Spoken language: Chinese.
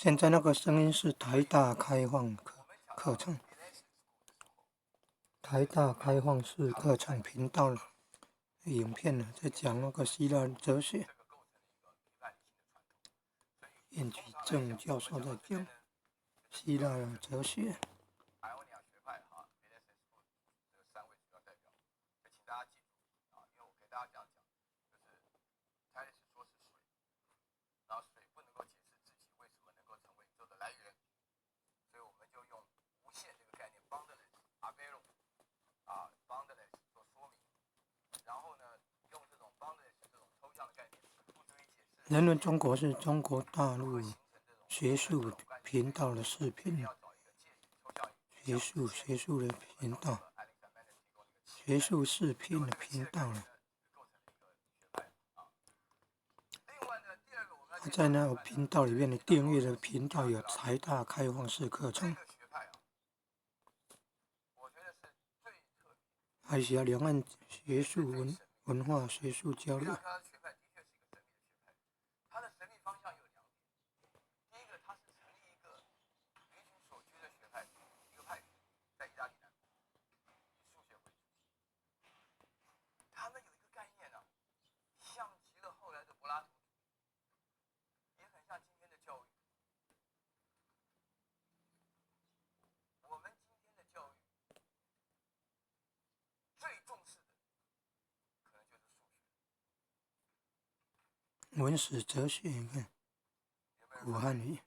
现在那个声音是台大开放课程，台大开放式课程频道影片呢，在讲那个希腊哲学，晏举正教授在讲希腊哲学。人文中国是中国大陆学术频道的视频，学术的频道，学术视频的频道了。他在那个频道里面的订阅的频道有台大开放式课程，还是要两岸学术文化学术交流。文史哲学，你看古汉语。